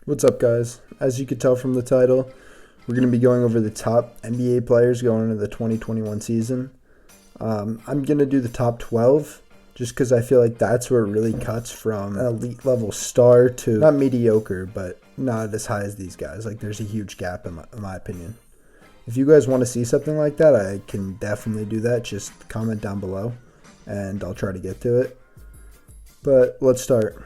What's up, guys? As you could tell from the title, we're going to be going over the top NBA players going into the 2021 season. I'm going to do the top 12 just because I feel like that's where it really cuts from an elite level star to not mediocre, but not as high as these guys. Like, there's a huge gap in my opinion. If you guys want to see something like that, I can definitely do that. Just comment down below and I'll try to get to it. But let's start.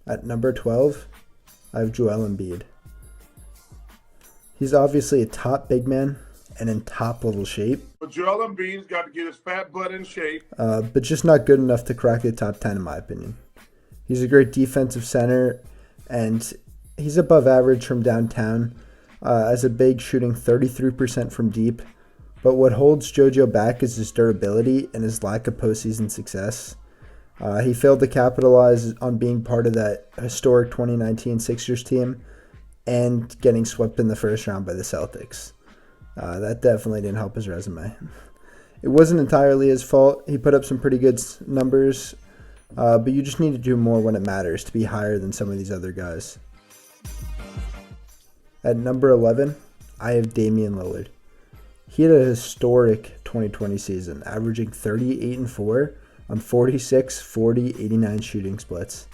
At number 12, I have Joel Embiid. He's obviously a top big man and in top level shape. But Joel Embiid's got to get his fat butt in shape. But just not good enough to crack the top 10 in my opinion. He's a great defensive center and he's above average from downtown as a big, shooting 33% from deep. But what holds JoJo back is his durability and his lack of postseason success. He failed to capitalize on being part of that historic 2019 Sixers team and getting swept in the first round by the Celtics. That definitely didn't help his resume. It wasn't entirely his fault. He put up some pretty good numbers, but you just need to do more when it matters to be higher than some of these other guys. At number 11, I have Damian Lillard. He had a historic 2020 season, averaging 38-4 on 46, 40, 89 shooting splits.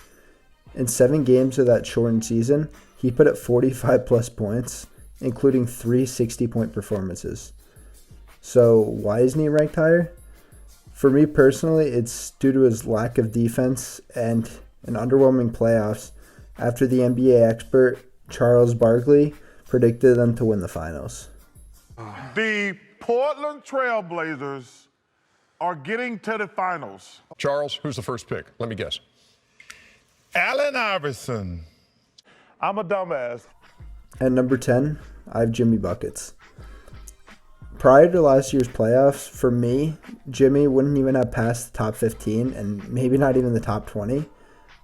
In 7 games of that shortened season, he put up 45 plus points, including 3 60-point performances. So why isn't he ranked higher? For me personally, it's due to his lack of defense and an underwhelming playoffs after the NBA expert Charles Barkley predicted them to win the finals. The Portland Trailblazers are getting to the finals. Charles, who's the first pick? Let me guess. Allen Iverson. I'm a dumbass. At number 10, I have Jimmy Buckets. Prior to last year's playoffs, for me, Jimmy wouldn't even have passed the top 15 and maybe not even the top 20,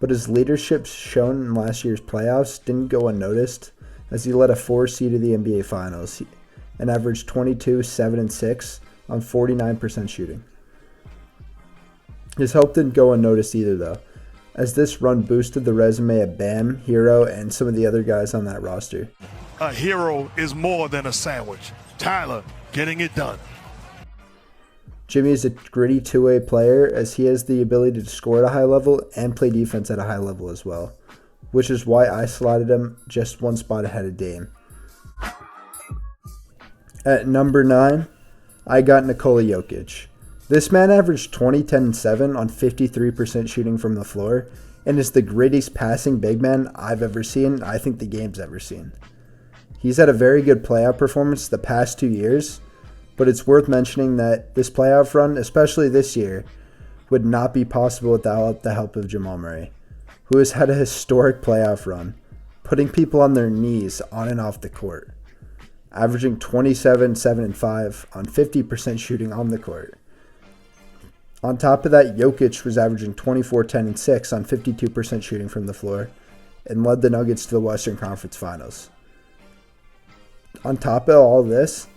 but his leadership shown in last year's playoffs didn't go unnoticed as he led a 4 seed to the NBA Finals and averaged 22, 7, and 6 on 49% shooting. His help didn't go unnoticed either, though, as this run boosted the resume of Bam, Hero, and some of the other guys on that roster. A hero is more than a sandwich. Tyler, getting it done. Jimmy is a gritty two-way player as he has the ability to score at a high level and play defense at a high level as well, which is why I slotted him just one spot ahead of Dame. At number 9, I got Nikola Jokic. This man averaged 20, 10, and 7 on 53% shooting from the floor and is the greatest passing big man I've ever seen, I think the game's ever seen. He's had a very good playoff performance the past 2 years, but it's worth mentioning that this playoff run, especially this year, would not be possible without the help of Jamal Murray, who has had a historic playoff run, putting people on their knees on and off the court, averaging 27, 7, and 5 on 50% shooting on the court. On top of that, Jokic was averaging 24, 10, and 6 on 52% shooting from the floor and led the Nuggets to the Western Conference Finals. On top of all this,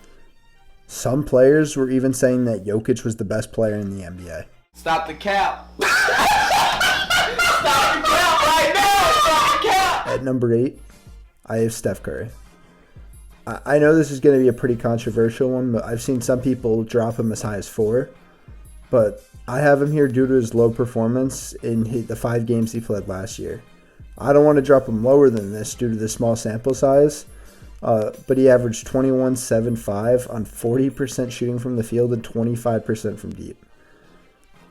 some players were even saying that Jokic was the best player in the NBA. Stop the cap. Stop the cap right now. Stop the cap. At number 8, I have Steph Curry. I know this is going to be a pretty controversial one, but I've seen some people drop him as high as 4. But I have him here due to his low performance in the 5 games he played last year. I don't want to drop him lower than this due to the small sample size, but he averaged 21, 7, 5 on 40% shooting from the field and 25% from deep.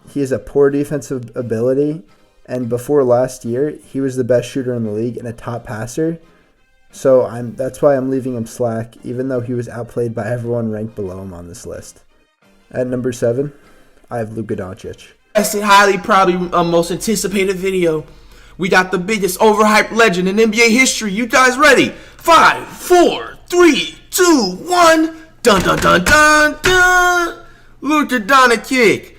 He has a poor defensive ability, and before last year, he was the best shooter in the league and a top passer. So that's why I'm leaving him slack, even though he was outplayed by everyone ranked below him on this list. At number 7, I have Luka Doncic. That's a highly probably most anticipated video. We got the biggest overhyped legend in NBA history. You guys ready? 5, 4, 3, 2, 1. Dun dun dun dun dun. Luka Doncic.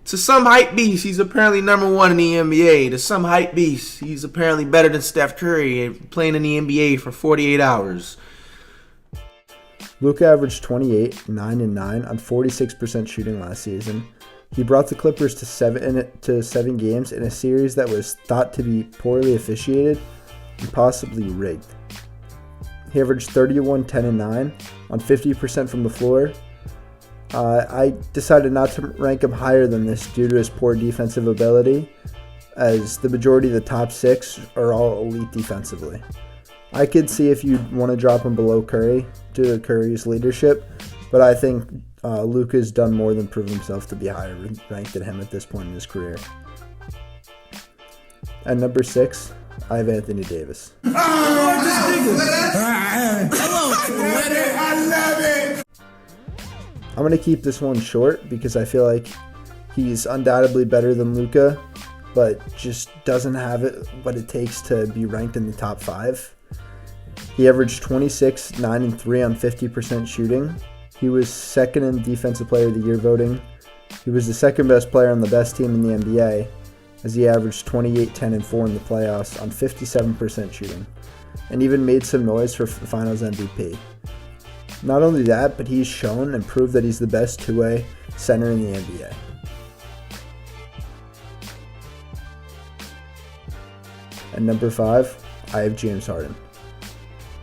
To some hype beast, he's apparently number 1 in the NBA. To some hype beast, he's apparently better than Steph Curry playing in the NBA for 48 hours. Luka averaged 28, 9, and 9 on 46% shooting last season. He brought the Clippers to 7 games in a series that was thought to be poorly officiated and possibly rigged. He averaged 31, 10, and 9 on 50% from the floor. I decided not to rank him higher than this due to his poor defensive ability, as the majority of the top 6 are all elite defensively. I could see if you want to drop him below Curry due to Curry's leadership, but I think Luka's done more than prove himself to be higher ranked than him at this point in his career. At number 6, I have Anthony Davis. I'm going to keep this one short because I feel like he's undoubtedly better than Luka, but just doesn't have what it takes to be ranked in the top 5. He averaged 26, 9, and 3 on 50% shooting. He was second in Defensive Player of the Year voting. He was the second best player on the best team in the NBA, as he averaged 28, 10, and 4 in the playoffs on 57% shooting, and even made some noise for Finals MVP. Not only that, but he's shown and proved that he's the best two-way center in the NBA. At number 5, I have James Harden.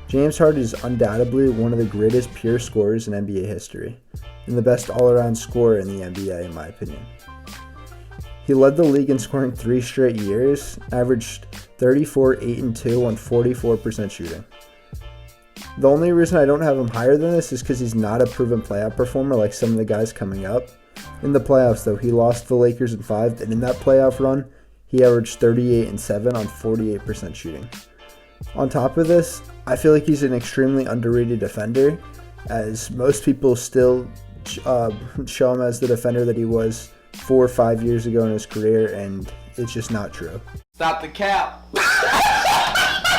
James Harden is undoubtedly one of the greatest pure scorers in NBA history, and the best all-around scorer in the NBA in my opinion. He led the league in scoring 3 straight years, averaged 34, 8, and 2 on 44% shooting. The only reason I don't have him higher than this is because he's not a proven playoff performer like some of the guys coming up. In the playoffs though, he lost the Lakers in 5, and in that playoff run, he averaged 38 and 7 on 48% shooting. On top of this, I feel like he's an extremely underrated defender, as most people still show him as the defender that he was 4 or 5 years ago in his career, and it's just not true. Stop the cap. Stop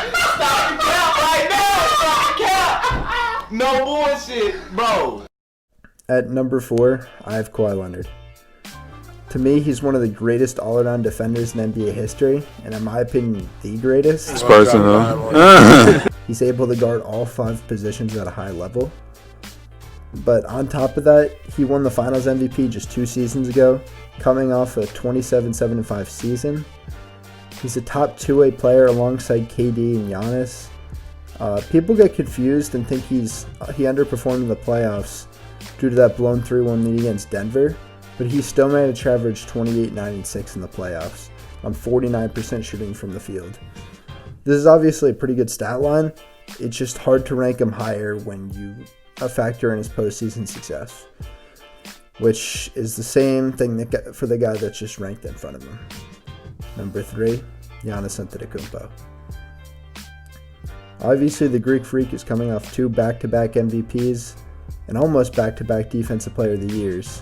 the cap right now. Stop the cap. No bullshit, bro. At number 4, I have Kawhi Leonard. To me, he's one of the greatest all-around defenders in NBA history, and in my opinion, the greatest. It's personal. He's able to guard all 5 positions at a high level. But on top of that, he won the Finals MVP just 2 seasons ago, coming off a 27-7-5 season. He's a top two-way player alongside KD and Giannis. People get confused and think he underperformed in the playoffs due to that blown 3-1 lead against Denver, but he still managed to average 28, 9, and 6 in the playoffs on 49% shooting from the field. This is obviously a pretty good stat line. It's just hard to rank him higher when you factor in his postseason success, which is the same thing for the guy that's just ranked in front of him. Number 3, Giannis Antetokounmpo. Obviously, the Greek Freak is coming off 2 back-to-back MVPs and almost back-to-back Defensive Player of the Years.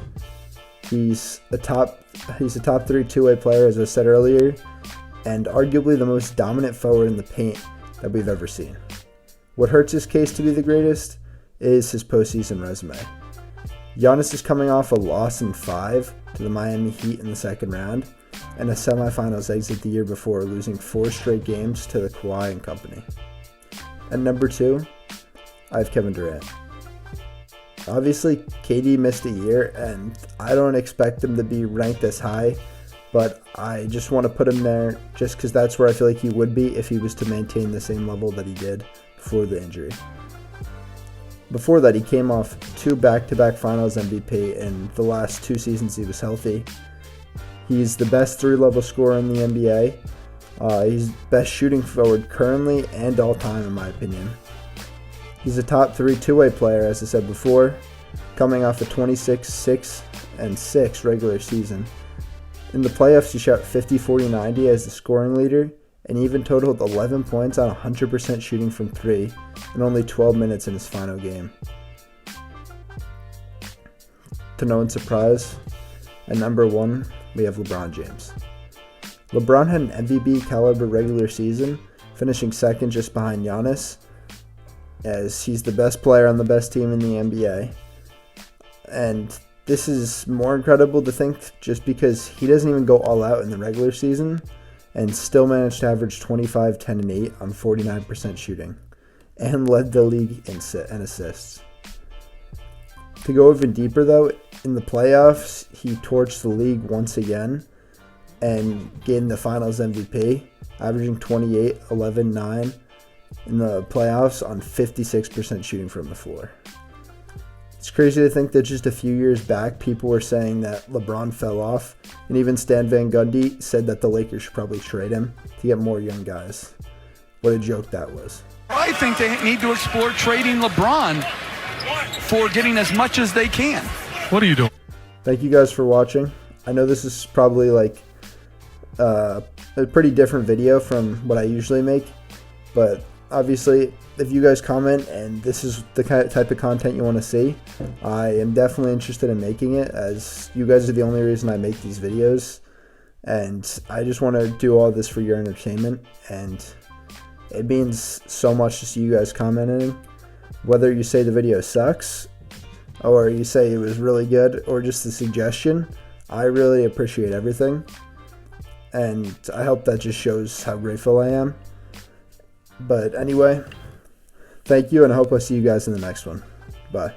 He's a top 3 two-way player, as I said earlier, and arguably the most dominant forward in the paint that we've ever seen. What hurts his case to be the greatest is his postseason resume. Giannis is coming off a loss in 5 to the Miami Heat in the second round, and a semifinals exit the year before, losing 4 straight games to the Kawhi and company. At number 2, I have Kevin Durant. Obviously, KD missed a year, and I don't expect him to be ranked as high, but I just want to put him there just because that's where I feel like he would be if he was to maintain the same level that he did before the injury. Before that, he came off 2 back-to-back Finals MVP in the last 2 seasons he was healthy. He's the best 3-level scorer in the NBA. He's best shooting forward currently and all time, in my opinion. He's a top 3 two-way player, as I said before, coming off a 26, 6, and 6 regular season. In the playoffs, he shot 50, 40, 90 as the scoring leader, and even totaled 11 points on 100% shooting from 3 in only 12 minutes in his final game. To no one's surprise, at number 1, we have LeBron James. LeBron had an MVP caliber regular season, finishing second just behind Giannis, as he's the best player on the best team in the NBA. And this is more incredible to think just because he doesn't even go all out in the regular season and still managed to average 25, 10, and 8 on 49% shooting, and led the league in assists. To go even deeper though, in the playoffs, he torched the league once again, and getting the finals MVP, averaging 28, 11, 9 in the playoffs on 56% shooting from the floor. It's crazy to think that just a few years back, people were saying that LeBron fell off, and even Stan Van Gundy said that the Lakers should probably trade him to get more young guys. What a joke that was. I think they need to explore trading LeBron for getting as much as they can. What are you doing? Thank you guys for watching. I know this is probably like a pretty different video from what I usually make, but obviously if you guys comment and this is the type of content you want to see, I am definitely interested in making it, as you guys are the only reason I make these videos, and I just want to do all this for your entertainment, and it means so much to see you guys commenting, whether you say the video sucks or you say it was really good or just a suggestion. I really appreciate everything, and I hope that just shows how grateful I am. But anyway, thank you, and I hope I see you guys in the next one. Bye.